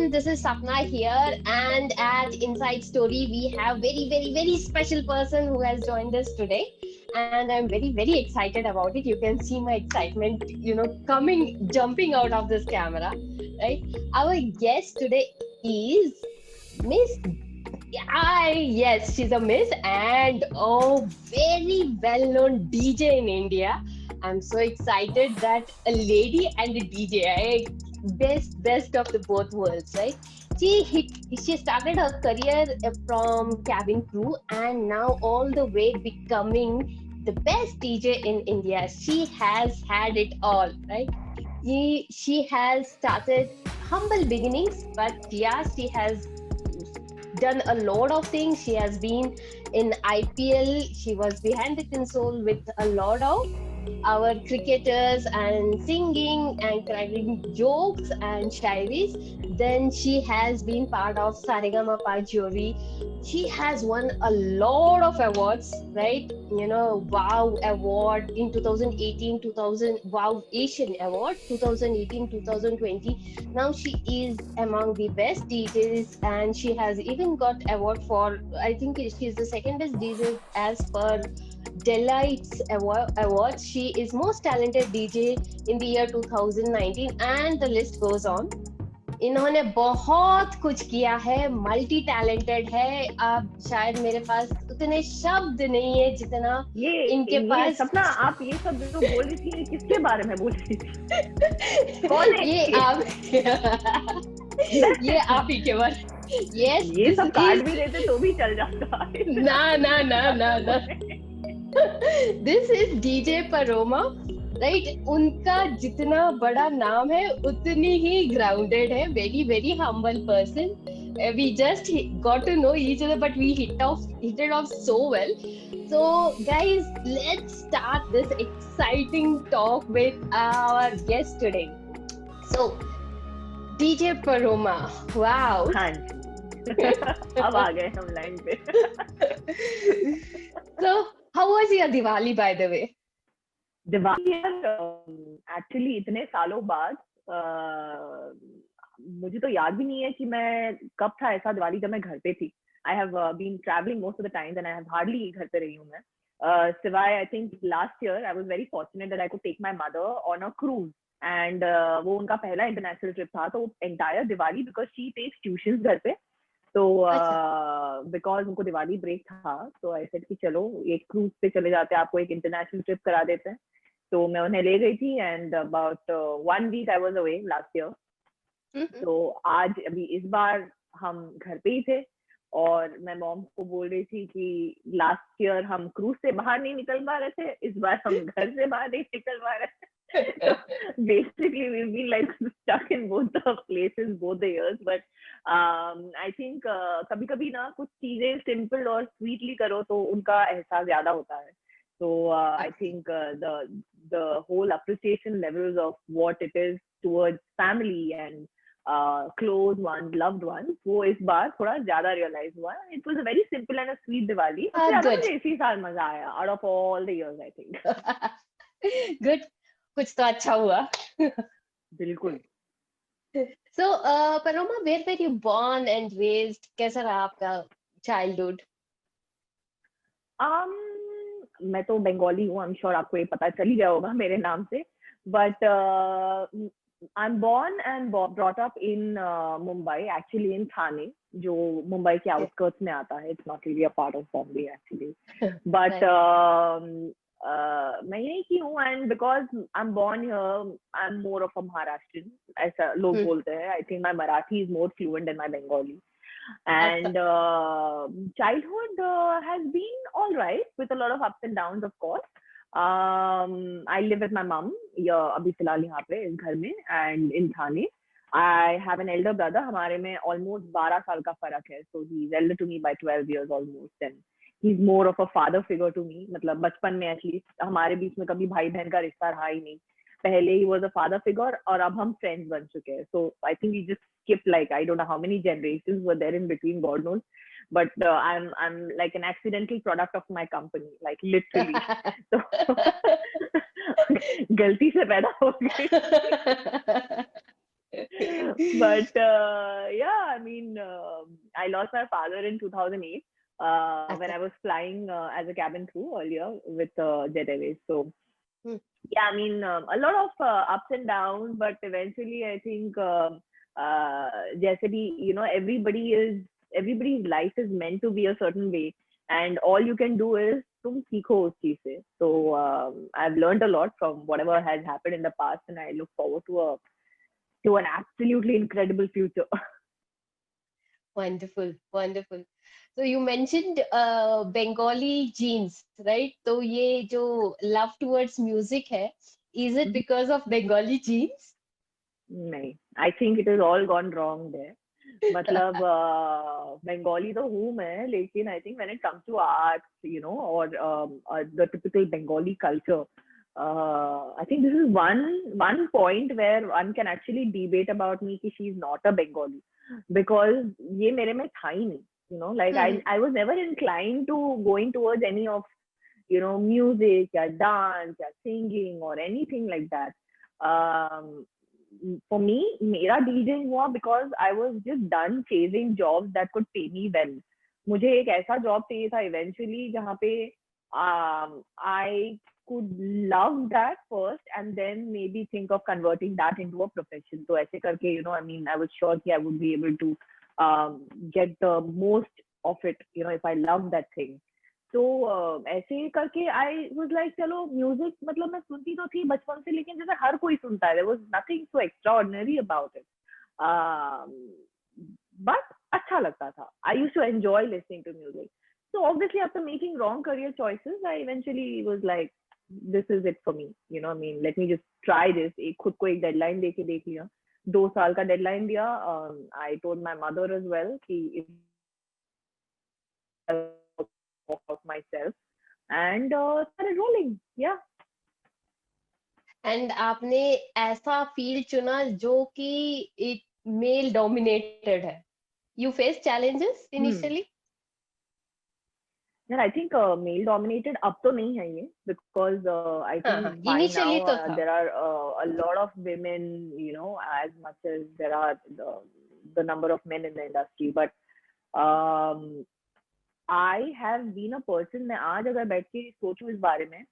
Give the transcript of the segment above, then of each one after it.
everyone. This is Sapna here, and at Inside Story, we have very special person who has joined us today, and I'm very excited about it. You can see my excitement, jumping out of this camera, right? Our guest today is Miss. Yes, she's a Miss and very well-known DJ in India. I'm so excited that a lady and a DJ, best of the both worlds, right? She started her career from cabin crew and now all the way becoming the best DJ in India. She has had it all, right? She has started humble beginnings, but yeah, she has done a lot of things. She has been in IPL. She was behind the console with a lot of our cricketers and singing and cracking jokes and shairis. Then she has been part of Saregama jury. She has won a lot of awards, right? Wow Award in 2018, 2000, Wow Asian Award 2018, 2020. Now she is among the best DJs, and she has even got award for, I think she's the second best DJ as per Delight's awards. She is most talented DJ in the year 2019, and the list goes on. इन्होंने बहुत कुछ किया है, multi talented है. अब शायद मेरे पास उतने शब्द नहीं है जितना इनके पास. सपना, आप ये सब जो बोल रही थी, किसके बारे में बोल रही थी? कौन है ये आप? ये आप ही के बारे. Yes, ये सब कार्ड भी देते तो भी चल जाता. ना. This is DJ Paroma. Right उनका जितना बड़ा नाम है उतनी ही ग्राउंडेड है. Very humble person. We just got to know each other, but we hit it off so well. So guys, let's start this exciting talk with our guest today. So DJ Paroma, wow. हाँ अब आ गए हम line पे. So how was your Diwali, by the way? Diwali actually इतने सालों बाद मुझे तो याद भी नहीं है कि मैं कब था ऐसा दिवाली जब मैं घर पे थी. I have been travelling most of the time and I have hardly घर पे रही हूँ मैं. सिवाय I think last year I was very fortunate that I could take my mother on a cruise and वो उनका पहला इंटरनेशनल ट्रिप था. तो entire Diwali because she takes tuitions घर पे, तो बिकॉज उनको दिवाली ब्रेक था तो आई सेड कि चलो एक क्रूज पे चले जाते हैं, आपको एक इंटरनेशनल ट्रिप करा देते हैं. तो मैं उन्हें ले गई थी and about 1 week I was away last year. तो आज अभी इस बार हम घर पे ही थे और मैं मॉम को बोल रही थी कि लास्ट ईयर हम क्रूज से बाहर नहीं निकल पा रहे थे, इस बार हम घर से बाहर नहीं निकल पा रहे थे. Basically we've been like stuck in both the places both the years, but I think कभी-कभी ना कुछ चीजें सिंपल और स्वीटली करो तो उनका एहसास ज्यादा होता है. So I think the whole appreciation levels of what it is towards family and close ones, loved ones, वो इस बार थोड़ा ज्यादा realize हुआ. It was a very simple and a sweet Diwali. मुझे इसी साल मजा आया out of all the years I think. Good. कुछ तो अच्छा हुआ. बिल्कुल. So Paroma, where were you born and raised? कैसा रहा आपका childhood? मैं तो बंगाली हूँ. I'm sure आपको ये पता चल ही गया होगा मेरे नाम से. But I'm born and brought up in Mumbai, actually in Thane, जो मुंबई के outskirts में आता है. It's not really a part of Bombay actually. But मैं यही की हूँ and because I'm born here, I'm more of a Maharashtrian, ऐसा लोग बोलते हैं. I think my Marathi is more fluent than my Bengali. And childhood has been all right with a lot of ups and downs, of course. I live with my mom अभी फिलहाल यहाँ पे इस घर में and in Thane. I have an elder brother. हमारे में almost 12 साल का फर्क है. So he's elder to me by 12 years almost, and he's more of a father figure to me. मतलब बचपन में at least हमारे बीच में कभी भाई बहन का रिश्ता रहा ही नहीं. पहले he was a father figure और अब हम friends बन चुके हैं. So I think we just skipped like I don't know how many generations were there in between, God knows. But I'm like an accidental product of my company, like literally. So गलती से पैदा हो गई. But yeah, I mean, I lost my father in 2008 when Okay. I was flying as a cabin crew earlier with Jet Airways. So Hmm. yeah, I mean, a lot of ups and downs, but eventually, I think, जैसे भी, everybody's life is meant to be a certain way, and all you can do is तुम सीखो उस चीज से. So I've learned a lot from whatever has happened in the past, and I look forward to an absolutely incredible future. Wonderful, wonderful. So you mentioned Bengali genes, right? तो ये जो love towards music है, is it because of Bengali genes? नहीं, I think it has all gone wrong there. मतलब बंगाली तो हूँ मैं, लेकिन I think when it comes to arts, or the typical Bengali culture, I think this is one point where one can actually debate about me कि she's not a Bengali, because ये मेरे में था ही नहीं. Like hmm, I was never inclined to going towards any of music or dance or singing or anything like that. um, for me, मेरा DJing हुआ because I was just done chasing jobs that could pay me well. मुझे एक ऐसा job चाहिए था eventually जहाँ पे I could love that first and then maybe think of converting that into a profession. तो ऐसे करके, I mean, I was sure कि I would be able to get the most of it, if I love that thing. तो ऐसे करके I was like चलो music, मतलब मैं सुनती तो थी बचपन से, लेकिन जैसे हर कोई सुनता है, there was nothing so extraordinary about it. But अच्छा लगता था. I used to enjoy listening to music. So obviously after making wrong career choices, I eventually was like, this is it for me. I mean, let me just try this. एक खुद को एक deadline दे के देख लिया. 2 साल का deadline दिया. I told my mother as well कि if I work out myself, and started rolling. Yeah. and आपने ऐसा फील्ड चुना जो कि it male dominated है. You face challenges Hmm. initially? Yeah, I think male dominated अब तो नहीं है ये, because I हाँ हाँ, think by initially now तो था. there are a lot of women, as much as there are the number of men in the industry. But um, I have been a person, मैं आज अगर बैठ के सोचूं इस बारे में,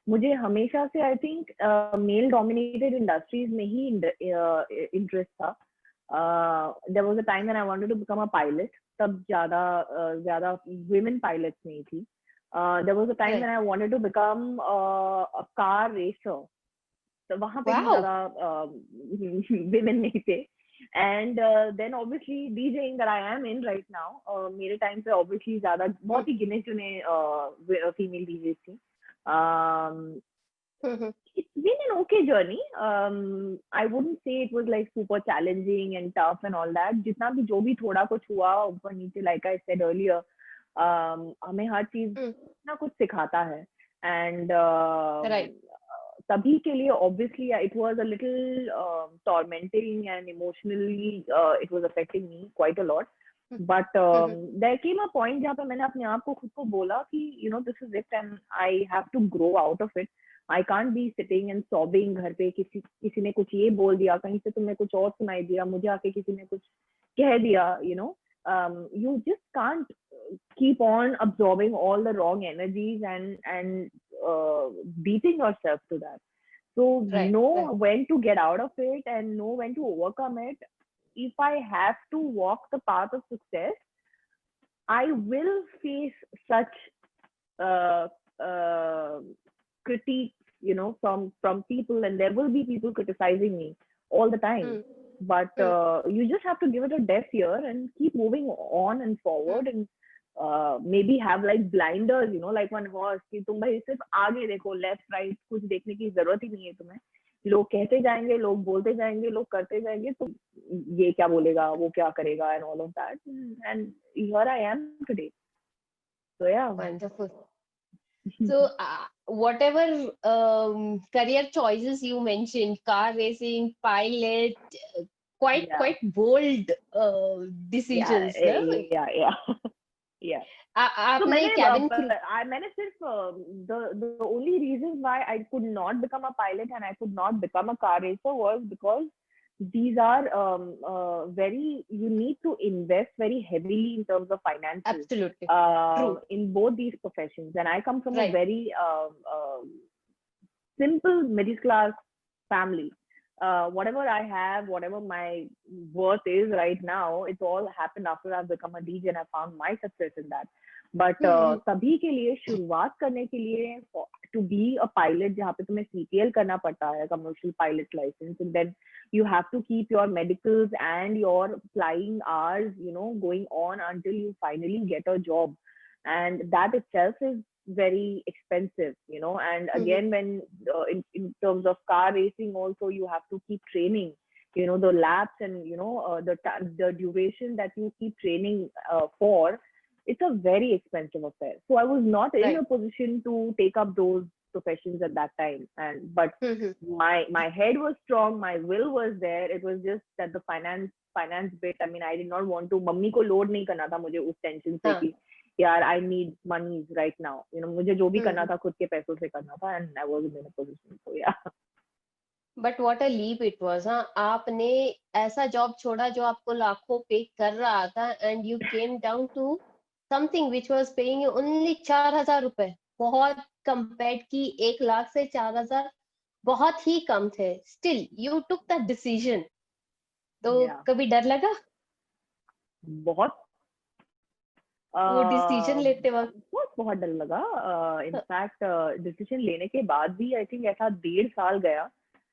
मुझे हमेशा से I think male dominated industries में ही इंटरेस्ट था. There was a time when I wanted to become a pilot. तब ज्यादा women pilots नहीं थी. There was a time when Right. I wanted to become a car racer. तो वहां पे भी Wow. ज्यादा women नहीं थे. And then obviously DJing that I am in right now, मेरे टाइम पे obviously ज्यादा Hmm. बहुत ही गिने चुने female DJs थी. um, Hmm. it's been an okay journey. I wouldn't say it was like super challenging and tough and all that. जितना भी जो भी थोड़ा कुछ हुआ ऊपर नीचे, like I said earlier, हमें हर चीज Hmm. ना कुछ सिखाता है. And Right. तभी के लिए obviously it was a little tormenting and emotionally it was affecting me quite a lot. Hmm. But Hmm. there came a point जहाँ पे मैंने अपने आप को खुद को बोला कि this is it and I have to grow out of it. I can't be sitting and sobbing घर पे, किसी ने कुछ ये बोल दिया, कहीं से तुमने कुछ और सुनाई दिया, मुझे आके किसी ने कुछ कह दिया. You just can't keep on absorbing all the wrong energies and beating yourself to that. So Right. Right. know when to get out of it and know when to overcome it. If I have to walk the path of success, I will face such uh, uh, critiques, from people, and there will be people criticizing me all the time. Hmm. But Hmm. you just have to give it a deaf ear and keep moving on and Hmm. forward, and maybe have like blinders, like one horse कि तुम भाई सिर्फ आगे देखो, left right कुछ देखने की जरूरत ही नहीं है तुम्हें. लोग कहते जाएंगे, लोग बोलते जाएंगे, लोग करते जाएंगे, तो ये क्या बोलेगा, वो क्या करेगा, and all of that. And here I am today. So yeah. Wonderful. So, whatever career choices you mentioned, car racing, pilot, Yeah. quite bold Yeah, decisions, ना? yeah. Yeah. So आपने cabin crew. मैंने सिर्फ the only reason why I could not become a pilot and I could not become a car racer was because these are very, you need to invest very heavily in terms of finances Absolutely. True. in both these professions. And I come from a Right. very simple middle class family. Whatever I have, whatever my worth is right now, it's all happened after I've become a DJ and I found my success in that. But Hmm. तभी के लिए शुरुआत करने के लिए to be a pilot जहाँ पे तुम्हें CPL करना पड़ता है, commercial pilot license, and then you have to keep your medicals and your flying hours, you know, going on until you finally get a job, and that itself is very expensive, you know. And Hmm. again, when in terms of car racing also, you have to keep training, you know, the laps, and you know, the duration that you keep training for, it's a very expensive affair. So I was not in Right. a position to take up those professions at that time, and but Hmm. my head was strong, my will was there. It was just that the finance bit, I mean, I did not want to, mummy को load नहीं करना था मुझे उस tension से हाँ. कि यार I need money right now, you know, मुझे जो भी करना Hmm. था खुद के पैसों से करना था, and I was in a position, so yeah. But what a leap it was. हाँ, आपने ऐसा जॉब छोड़ा जो आपको लाखों पे कर रहा था, and you came down to something which was paying you only 4,000 रुपए. बहुत कंपेयर्ड की 1 लाख से 4,000 बहुत ही कम थे. Still you took the decision. तो Yeah, कभी डर लगा बहुत वो डिसीजन लेते वक्त? बहुत बहुत डर लगा. इनफैक्ट डिसीजन लेने के बाद भी आई थिंक ऐसा 1.5 साल गया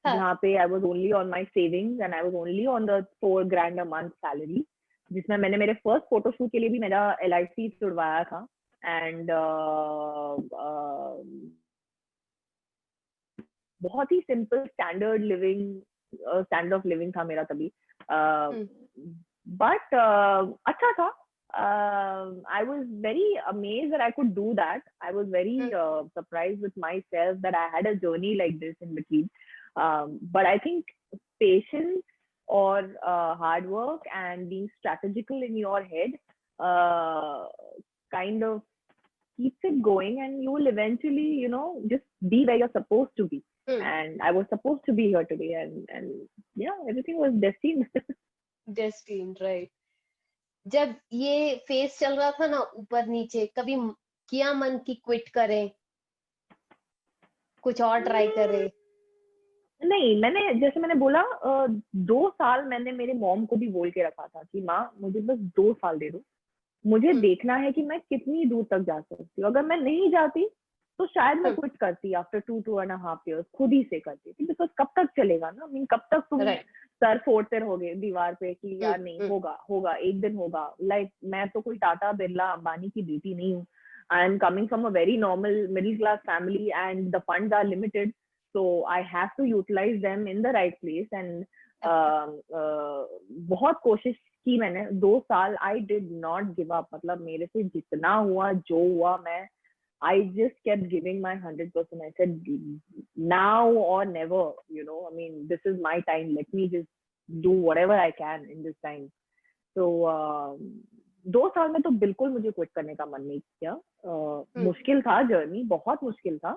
हाँ. जहाँ पे I was only on my savings and I was only on the 4 grand a month salary, जिसमें मैंने मेरे फर्स्ट फोटोशूट के लिए भी मेरा LIC छुड़वाया था. एंड बहुत ही सिंपल स्टैंडर्ड ऑफ लिविंग था मेरा तभी. हम्म. बट अच्छा था. I was very amazed that I could do that. I was very hmm. surprised with myself that I had a journey like this in between. But I think patience or hard work and being strategical in your head uh, kind of keeps it going, and you will eventually, you know, just be where you're supposed to be. Hmm. And I was supposed to be here today, and yeah, everything was destined. Destine, right. जब ये face चल रहा था ना ऊपर नीचे, कभी किया मन की क्विट करें, कुछ और ट्राई करें? नहीं, मैंने जैसे मैंने बोला 2 साल मैंने मेरे मॉम को भी बोल के रखा था कि माँ मुझे बस 2 साल दे दो, मुझे हम्म. देखना है कि मैं कितनी दूर तक जा सकती हूँ. अगर मैं नहीं जाती तो शायद मैं हम्म. क्विट करती आफ्टर 2.5 years, खुद ही से करती थी. बिकॉज कब तक चलेगा ना, मीन कब तक तुम राइट. सर फोड़ते रहोगे दीवार पे कि हम्म. यार नहीं हम्म. होगा, होगा एक दिन होगा. लाइक मैं तो कोई टाटा बिरला अंबानी की बेटी नहीं हूँ. I am coming from a very normal middle class family and the funds are limited, so I have to utilize them in the right place. And बहुत कोशिश की मैंने 2 साल. I did not give up. मतलब मेरे से जितना हुआ जो हुआ, मैं I just kept giving my 100%. I said, now or never, you know. I mean, this is my time. Let me just do whatever I can in this time. So 2 साल में तो बिल्कुल मुझे क्विट करने का मन नहीं किया. हम्म. मुश्किल था जर्नी, बहुत मुश्किल था.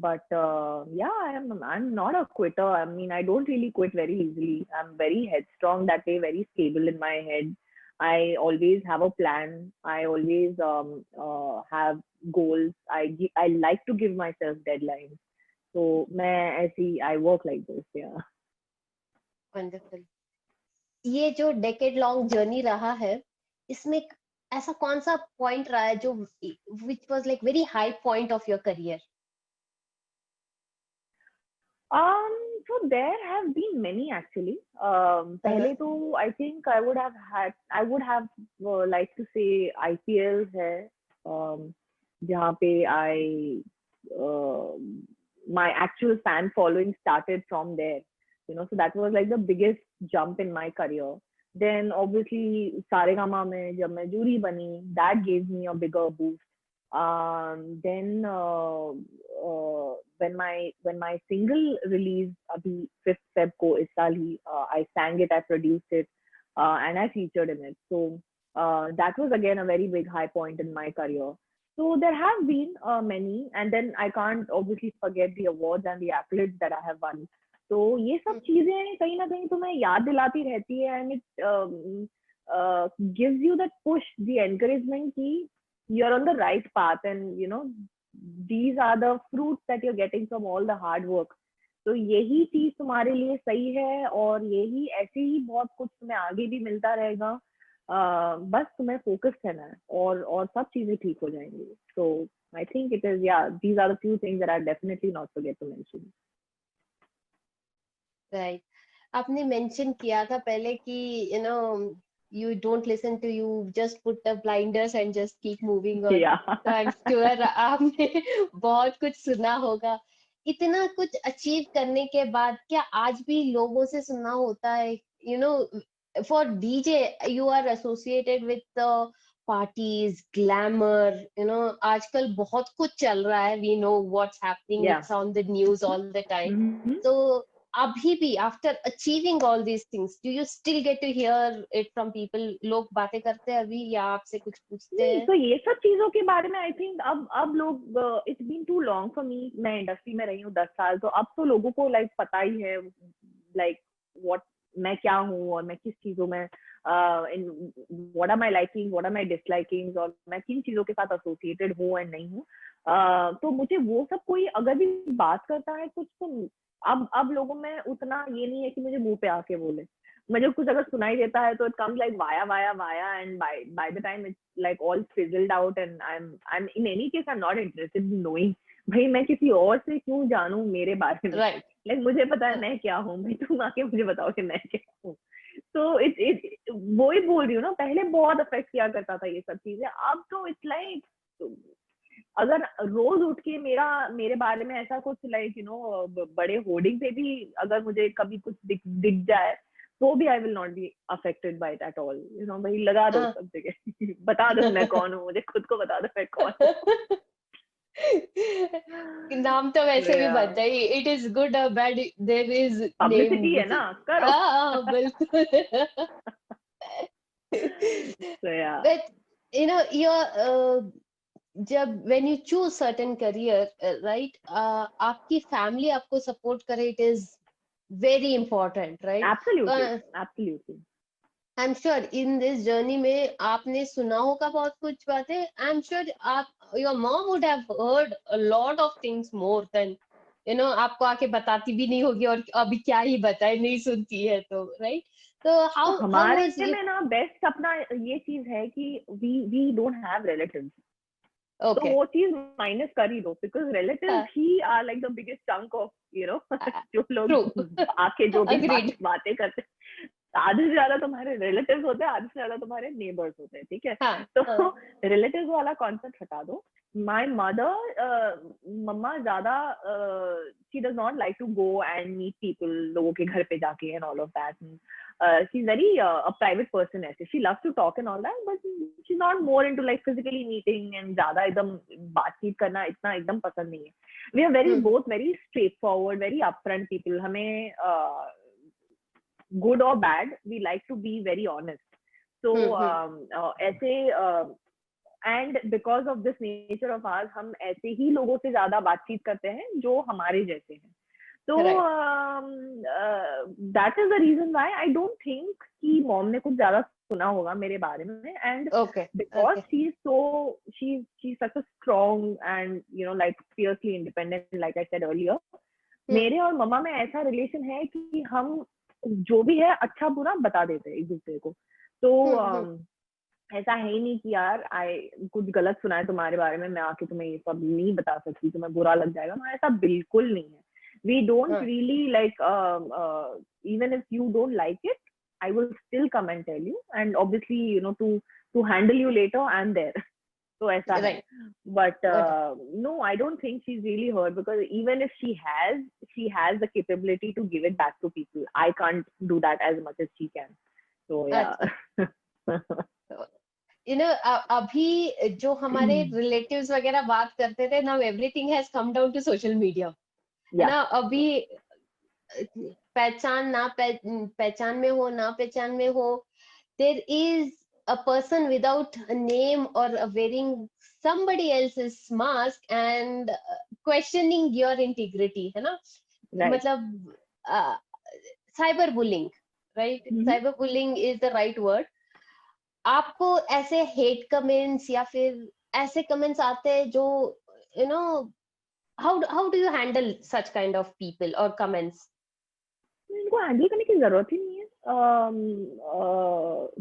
But yeah, I'm not a quitter. I mean, I don't really quit very easily. I'm very headstrong that way, very stable in my head. I always have a plan. I always have goals. I like to give myself deadlines. So मैं ऐसी, I work like this. Yeah. Wonderful. ये जो decade long journey रहा है, इसमें ऐसा कौन सा पॉइंट रहा है जो which was like very high point of your career? Um, so there have been many actually. पहले तो I think I would have liked to say IPL है, जहाँ पे uh, my actual fan following started from there. You know, so that was like the biggest jump in my career. Then obviously Saregama में जब मैं jury बनी, that gave me a bigger boost. Then when my single released अभी 5th Feb को इस साल ही, I sang it, I produced it, and I featured in it. So that was again a very big high point in my career. So there have been many, and then I can't obviously forget the awards and the accolades that I have won. तो ये सब चीजें कहीं ना कहीं तुम्हें याद दिलाती रहती है, and it gives you that push, the encouragement कि you're on the right path, and you know these are the fruits that you're getting from all the hard work. तो यही चीज तुम्हारे लिए सही है, और यही ऐसे ही बहुत कुछ तुम्हें आगे भी मिलता रहेगा. बस तुम्हें फोकस करना है, और सब चीजें ठीक हो जाएंगी. So I think it is, yeah, these are the few things that I definitely not forget to mention. Right. आपने मेंशन किया था पहले कि you don't listen to, you just put the blinders and just keep moving on. Yeah. तो I'm sure आपने बहुत कुछ सुना होगा. इतना कुछ अचीव करने के बाद क्या आज भी लोगों से सुनना होता है? For DJ you are associated with the parties, glamour, आजकल बहुत कुछ चल रहा है. We know what's happening. Yeah. It's on the news all the time. Mm-hmm. So अभी भी after achieving all these things, do you still get to hear it from people? लोग बातें करते हैं अभी, या आपसे कुछ पूछते नहीं, हैं? तो ये सब चीजों के बारे में आई थिंक अब लोग, it's been too long for me. मैं इंडस्ट्री में रही हूँ 10 साल, तो अब तो लोगों को लाइक पता ही है लाइक व्हाट मैं क्या हूँ, और मैं किस चीजों में what are my liking, what are my disliking, और मैं किन चीजों के साथ एसोसिएटेड हूँ एंड नहीं हूँ. तो मुझे वो सब, कोई अगर भी बात करता है कुछ, तो अब लोगों में उतना ये नहीं है कि मुझे मुंह पे आके बोले. मुझे कुछ अगर सुनाई देता है तो it comes like via, and by the time it's like all fizzled out, and I am in any case I am not interested in knowing. भाई मैं किसी और से क्यों जानूं मेरे बारे में? Right. लाइक मुझे पता है मैं क्या हूँ, भाई तुम आके मुझे बताओ कि मैं क्या हूँ. तो इट वो ही बोल रही हूँ ना, पहले बहुत अफेक्ट किया करता था ये सब चीजें. अब तो इट्स लाइक अगर रोज उठ के मेरे बारे में ऐसा कुछ लाइक बड़े होर्डिंग पे भी अगर मुझे कभी कुछ दिख जाए, तो भी I will not be affected by it at all. भाई लगा दो सब जगह. बता दो मैं कौन हूँ, मुझे खुद को बता दो मैं कौन हूँ. नाम तो वैसे भी बनता है. इट इज गुड और बैड, देयर इज पब्लिसिटी है ना, करो. हाँ बिल्कुल. So yeah. But your जब when you choose certain career, right, आपकी family आपको support करे, it is very important, right? Absolutely. I'm sure in this journey में आपने सुना होगा बहुत कुछ बातें. I'm sure your mom would have heard a lot of things more than आपको आके बताती भी नहीं होगी, और अभी क्या ही बताए, नहीं सुनती है तो, right? तो how हमारे was में ना बेस्ट अपना ये चीज है कि we don't have relatives. Okay. तो वो चीज माइनस कर ही दो, बिकॉज रिलेटिव्स ही are like the biggest chunk of जो लोग आके जो भी बातें करते हैं, आधे से ज्यादा तुम्हारे रिलेटिव्स होते हैं, आधे से ज्यादा तुम्हारे नेबर्स होते हैं. ठीक है. तो रिलेटिव्स वाला कॉन्सेप्ट हटा दो. माय मदर, मम्मा ज्यादा she does not like to go and meet people, लोगों के घर पे जाके and all of that. she's very a private person ऐसे. She loves to talk and all that, but she's not more into like physically meeting and ज़्यादा एकदम बातचीत करना इतना एकदम पसंद नहीं है. We are both very straightforward, very upfront people. हमें good or bad, we like to be very honest. So ऐसे and because of this nature of ours, हम ऐसे ही लोगों से ज़्यादा बातचीत करते हैं जो हमारे जैसे हैं. तो that is the reason why I don't think कि मॉम ने कुछ ज्यादा सुना होगा मेरे बारे में. And because she is such a strong and like fiercely independent, like I said earlier. मेरे और मम्मा में ऐसा रिलेशन है कि हम जो भी है अच्छा बुरा बता देते हैं एक दूसरे को. तो ऐसा है ही नहीं कि यार कुछ गलत सुना है तुम्हारे बारे में, मैं आके तुम्हें ये सब नहीं बता सकती, तुम्हें बुरा लग जाएगा. ऐसा बिल्कुल नहीं है. We don't really like even if you don't like it, I will still come and tell you, and obviously to handle you later I'm there. So aisa hai. But no, I don't think she's really hurt, because even if she has the capability to give it back to people. I can't do that as much as she can. So yeah. अभी जो हमारे relatives वगैरह बात करते थे, now everything has come down to social media. ना अभी पहचान में हो ना पहचान में हो, there is a person without a name or wearing somebody else's mask and questioning your integrity, है ना? मतलब cyber bullying, right? Cyber bullying is the right word. आपको ऐसे हेट कमेंट्स या फिर ऐसे कमेंट्स आते हैं जो you know, how do you handle such kind of people और कमेंट्स? इनको हैंडल करने की जरूरत ही नहीं है.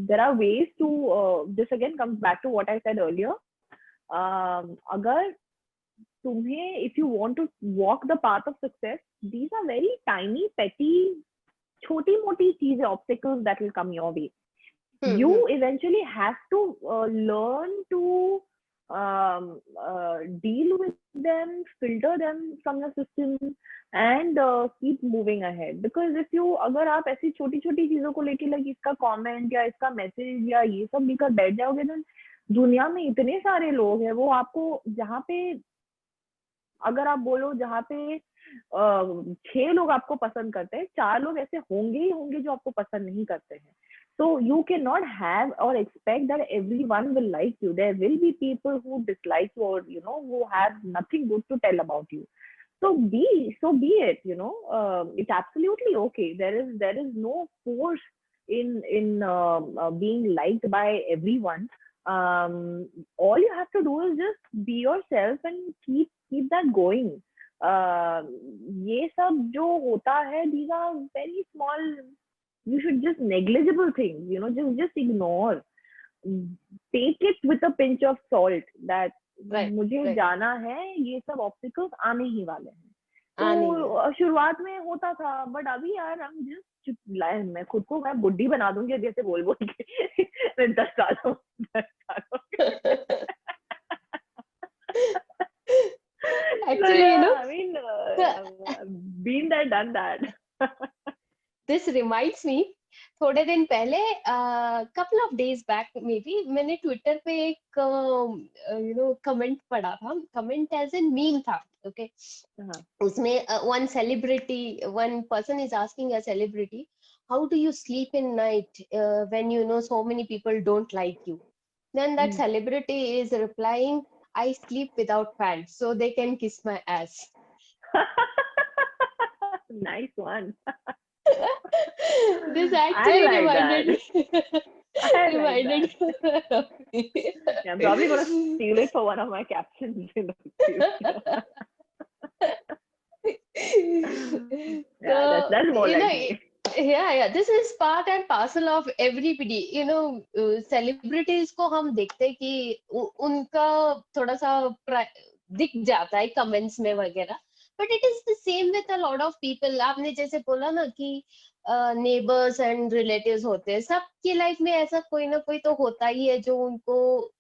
There are ways to, this again comes back to what I said earlier. अगर तुम्हें, if you want to walk the path of success, these are very tiny petty, छोटी मोटी चीजें, obstacles that will come your way. You eventually have to learn to deal with them, filter them from your system, and keep moving ahead. Because if you, अगर आप ऐसी छोटी छोटी चीजों को लेके लगे, इसका कमेंट या इसका मैसेज या ये सब लेकर बैठ जाओगे, तो दुनिया में इतने सारे लोग हैं, वो आपको जहाँ पे, अगर आप बोलो जहाँ पे 6 लोग आपको पसंद करते हैं, 4 लोग ऐसे होंगे ही होंगे जो आपको पसंद नहीं करते हैं. So you cannot have or expect that everyone will like you. There will be people who dislike you, or who have nothing good to tell about you. So be it. It's absolutely okay. There is no force in being liked by everyone. All you have to do is just be yourself and keep that going. ये सब जो होता है, these are very small, you should just negligible things, just ignore. Take it with a pinch of salt that मुझे जाना है, ये सब ऑब्स्टिकल्स आने ही वाले हैं. तो शुरुआत में होता था, बट अभी यार हम जस्ट मैं खुद को मैं बुड्ढी बना दूंगी जैसे बोल के 10 सालों. Actually, I mean, been there, done that. This reminds me, थोड़े दिन पहले, couple of days back maybe, मैंने ट्विटर पे एक कमेंट पढ़ा था. कमेंट एज एन मीम था, ओके. उसमें one person is asking a celebrity, how do you sleep in night when so many people don't like you? Then that celebrity is replying, I sleep without pants so they can kiss my ass. Nice one. This actually reminded me. Yeah, I'm probably gonna steal it for one of my captions in the future. Yeah, that's more like me. Yeah, this is part and parcel of everybody. Celebrities को हम देखते हैं कि उनका थोड़ा सा दिख जाता है कमेंट्स में वगैरह. But it is the same with a lot of people. आपने जैसे बोला ना कि नेबर्स एंड रिलेटिव्स होते हैं, सबकी लाइफ में ऐसा कोई ना कोई तो होता ही है जो उनको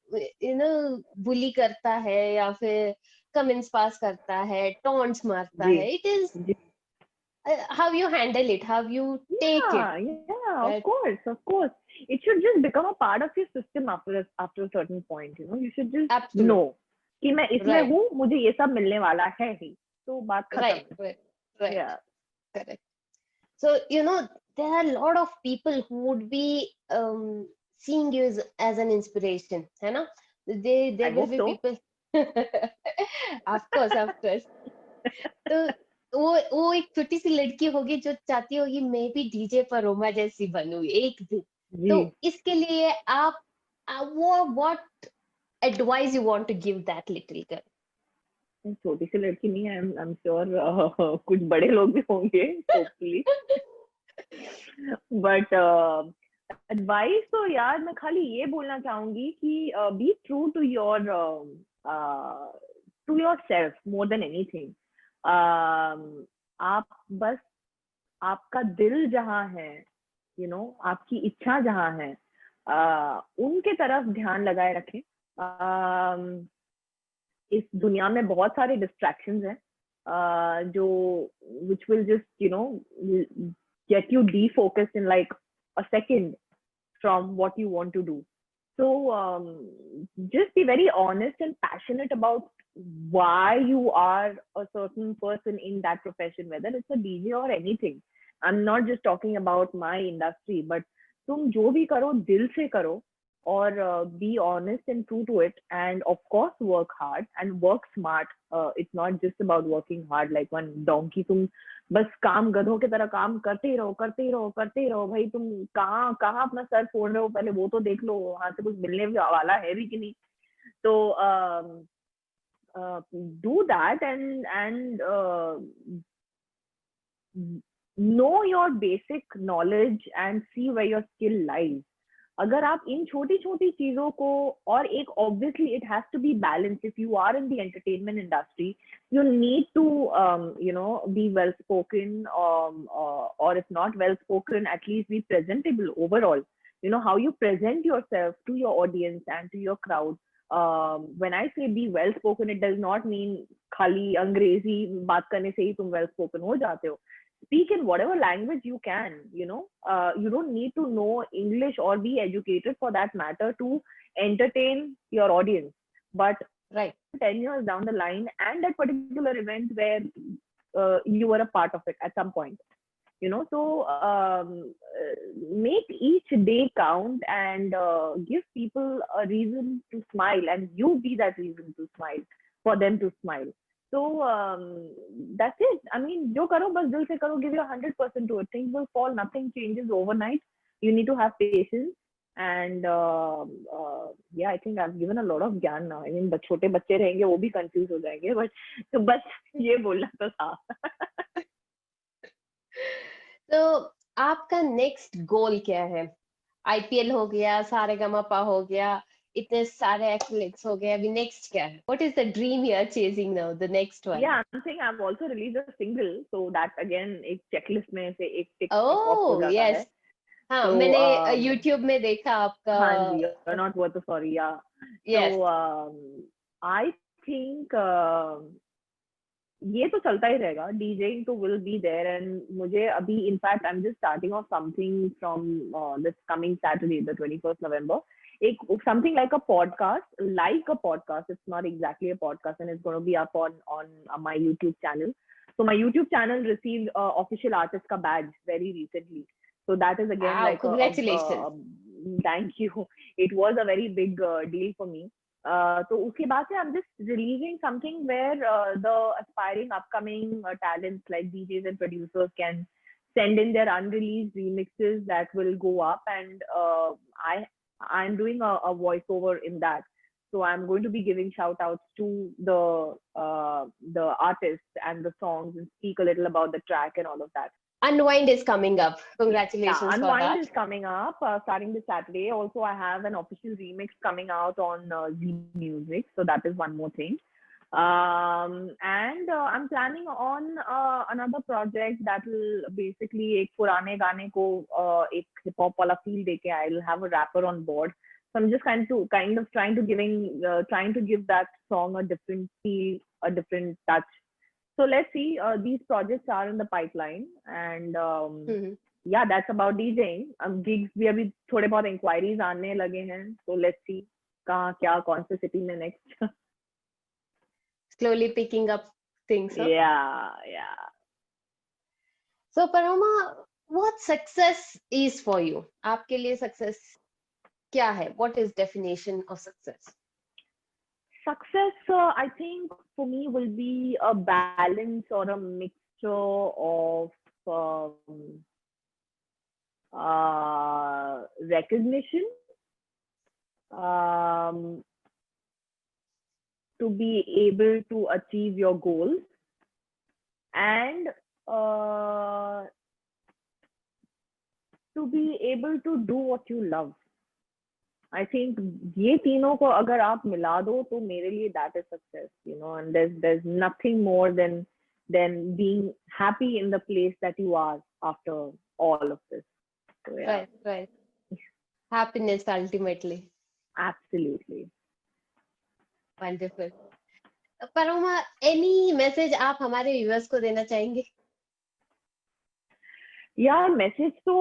बुली करता है या फिर कमेंट्स पास करता है, टॉन्ट्स मारता है. It is how you handle it, how you take it. Yeah, right? Of course. It should just become a part of your system after a certain point. You should just know कि मैं इसमें हूँ, मुझे ये सब मिलने वाला है ही, तो बात खत्म. Right. Yeah. Correct. So there are a lot of people who would be seeing you as an inspiration, है ना? There will be people. Of course. तो वो एक छोटी सी लड़की होगी जो चाहती होगी मैं भी डीजे परोमा जैसी बनूं एक दिन. तो इसके लिए आप what advice you want to give that little girl? छोटी सी लड़की नहीं है, आई एम श्योर कुछ बड़े लोग भी होंगे होपफुली. बट एडवाइस तो यार मैं खाली ये बोलना चाहूंगी कि be true to yourself more than anything. आप बस आपका दिल जहाँ है, आपकी इच्छा जहाँ है, उनके तरफ ध्यान लगाए रखें. इस दुनिया में बहुत सारे डिस्ट्रैक्शंस हैं जो which will just get you defocused in like a second from what you want to do. So just be very honest and passionate about why you are a certain person in that profession, whether it's a DJ or anything. I'm not just talking about my industry, but तुम जो भी करो दिल से करो, or be honest and true to it, and of course work hard and work smart. It's not just about working hard like one donkey. तुम बस काम गधों की तरह काम करते ही रहो, करते ही रहो, करते ही रहो। भाई तुम कहाँ कहाँ अपना सर फोड़ रहे हो, पहले वो तो देख लो, वहां से कुछ मिलने वाला है भी कि नहीं। तो do that, and know your basic knowledge and see where your skill lies. अगर आप इन छोटी छोटी चीजों को, और एक obviously it has to be balanced. If you are in the entertainment industry, you need to be well spoken, or if not well spoken, at least be presentable overall. You know how you present yourself to your audience and to your crowd. When I say be well spoken, it does not mean खाली अंग्रेजी बात करने से ही तुम well spoken हो जाते हो. Speak in whatever language you can. You don't need to know English or be educated for that matter to entertain your audience. But Right. 10 years down the line, and that particular event where you were a part of it at some point, so make each day count, and give people a reason to smile, and you be that reason to smile, for them to smile. So that's it. I mean, jo karo bas dil se karo, give your 100% to it. Things will fall. Nothing changes overnight. You need to have patience. And yeah, I think I've given a lot of ज्ञान now. I mean, छोटे बच्चे रहेंगे वो भी confuse हो जाएंगे, but तो बस ये बोलना तो था. तो आपका नेक्स्ट गोल क्या है? आईपीएल हो गया, सारेगामापा हो गया, इतने सारे एक्सलेट्स हो गए, अभी नेक्स्ट क्या है? What is the dream you are chasing now? The next one. Yeah, I'm saying I've also released a single, so that again एक checklist में से एक tick off हो Oh जाता yes. है. हाँ, So मैंने YouTube में देखा आपका. हाँ जी, you're not worth a sorry, yeah. Yes. So I think ये तो चलता ही रहेगा. DJing तो will be there, and मुझे अभी in fact I'm just starting off something from this coming Saturday, the 21st November. Something like a podcast. It's not exactly a podcast, and it's going to be up on my YouTube channel. So my YouTube channel received official artist ka badge very recently. So that is again Wow, like congratulations. Thank you. It was a very big deal for me. So उसके बाद से I'm just releasing something where the aspiring upcoming talents like DJs and producers can send in their unreleased remixes that will go up, and I'm doing a voiceover in that. So I'm going to be giving shout outs to the artists and the songs, and speak a little about the track and all of that. Unwind is coming up. Congratulations Yeah, for Unwind that. is coming up starting this Saturday. Also, I have an official remix coming out on Z Music. So that is one more thing. And I'm planning on another project that will basically एक पुराने गाने को एक hip hop वाला feel देके I'll have a rapper on board. So I'm just kind of trying to give that song a different feel, a different touch. So let's see. These projects are in the pipeline, and yeah, that's about DJing. Gigs भी अभी थोड़े बहुत inquiries आने लगे हैं. So let's see कहाँ क्या कौन से city में next. Slowly picking up things. Huh? Yeah. So Paroma, what success is for you? आपके लिए success क्या है? What is definition of success? Success, I think for me will be a balance or a mixture of recognition, to be able to achieve your goals, and to be able to do what you love. I think ये तीनों को अगर आप मिला दो तो मेरे लिए that is success, and there's nothing more than being happy in the place that you are after all of this. So, yeah. Right. Happiness ultimately. Absolutely. Wonderful. Paroma, any message आप हमारे viewers को देना चाहेंगे? यार message तो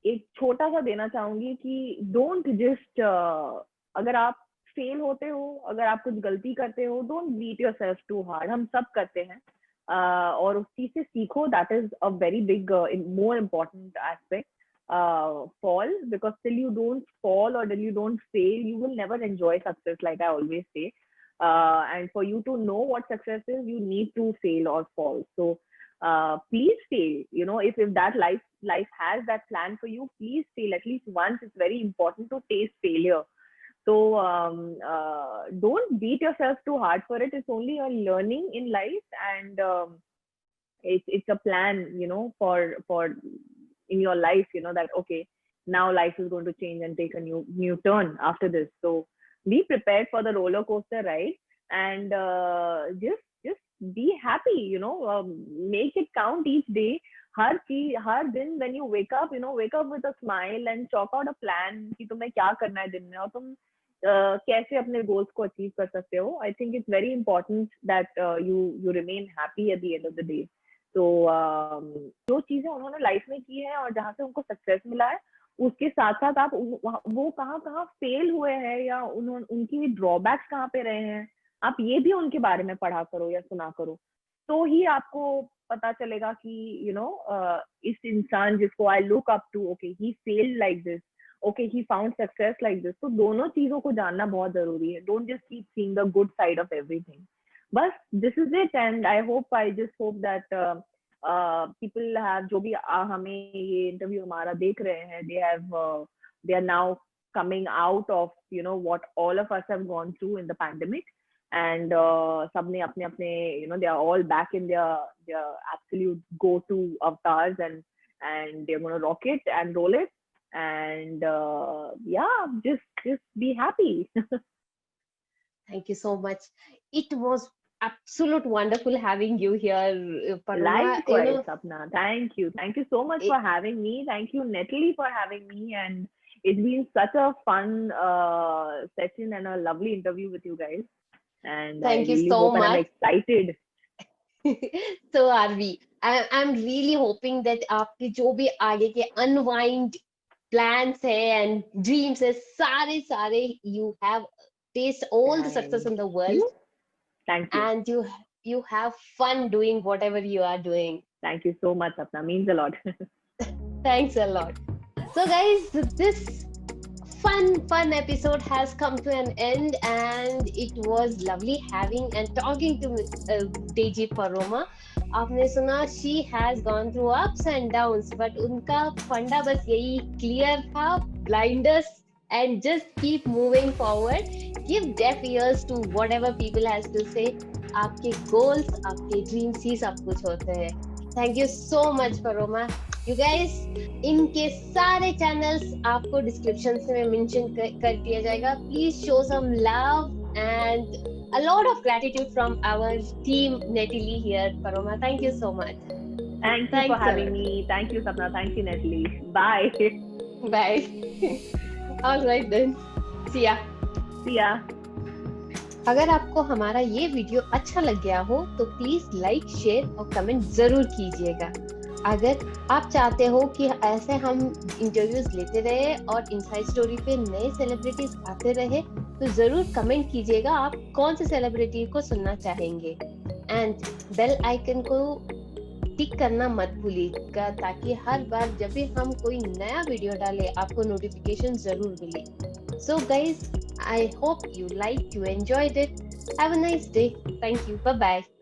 एक छोटा सा देना चाहूंगी कि डोंट जस्ट अगर आप फेल होते हो, अगर आप कुछ गलती करते हो, don't beat yourself too hard. हम सब करते हैं और उस चीज से सीखो. That is a very big more important aspect. fall, because till you don't fall or till you don't fail, you will never enjoy success, like I always say. And for you to know what success is, you need to fail or fall. So please fail. You know, if that life has that plan for you, please fail at least once. It's very important to taste failure. So don't beat yourself too hard for it. It's only a learning in life, and it's a plan, you know, for in your life, you know, that okay, now life is going to change and take a new turn after this. So be prepared for the roller coaster ride, and just be happy, you know. Make it count each day. हर दिन when you wake up, you know, wake up with a smile and chalk out a plan कि तुम्हें क्या करना है दिन में, और तुम कैसे अपने goals को achieve कर सकते हो. I think it's very important that you remain happy at the end of the day. तो जो चीजें उन्होंने लाइफ में की है और जहाँ से उनको सक्सेस मिला है, उसके साथ साथ आप वो कहाँ कहाँ फेल हुए हैं या उनकी ड्रॉबैक्स कहाँ पे रहे हैं, आप ये भी उनके बारे में पढ़ा करो या सुना करो. तो ही आपको पता चलेगा कि यू नो इस इंसान जिसको I look up to, okay he failed like this, okay he found success like this. तो दोनों चीजों को जानना बहुत जरूरी है. Don't just keep seeing the good side of everything. बस this is it. And I just hope that people have, जो भी हमें ये इंटरव्यू हमारा देख रहे हैं, they are now coming out of, you know, what all of us have gone through in the pandemic. And सबने अपने अपने, you know, they are all back in their absolute go-to avatars, and they're going to rock it and roll it. And yeah, just be happy. Thank you so much. It was absolute wonderful having you here, Paroma. Likewise, You know, Sapna. Thank you so much for having me. Thank you, Natalie, for having me. And it's been such a fun session and a lovely interview with you guys. And thank I you really so hope, and I'm much. excited. So are we. I'm really hoping that आपके जो भी आगे के unwind plans है and dreams है, सारे you have taste all the success in the world, Thank you. and you have fun doing whatever you are doing. Thank you so much, Sapna. Means a lot. Thanks a lot. So guys, this fun episode has come to an end, and it was lovely having and talking to Deji Paroma. आपने सुना, she has gone through ups and downs, but उनका फंडा बस यही clear था, blinders, and just keep moving forward. Give deaf ears to whatever people has to say. आपके goals, आपके dreams ही सब कुछ होते हैं. Thank you so much, Paroma. You guys, इनके सारे channels आपको description में mention कर दिया जाएगा. Please show some love and a lot of gratitude from our team, Natalie here. Paroma, thank you so much. Thank you for having me. Thank you, Sapna. Thank you, Natalie. Bye. Bye. All right then. See ya. See ya. अगर आपको हमारा ये video अच्छा लग गया हो तो please like, share और कमेंट जरूर कीजिएगा. अगर आप चाहते हो कि ऐसे हम इंटरव्यूज लेते रहे और इनसाइड स्टोरी पे नए सेलिब्रिटीज आते रहे, तो जरूर कमेंट कीजिएगा आप कौन से सेलिब्रिटी को सुनना चाहेंगे. एंड बेल आइकन को टिक करना मत भूलिएगा, ताकि हर बार जब भी हम कोई नया वीडियो डालें आपको नोटिफिकेशन जरूर मिले. So guys, I hope you liked, you enjoyed it. Have a nice day. Thank you. Bye-bye.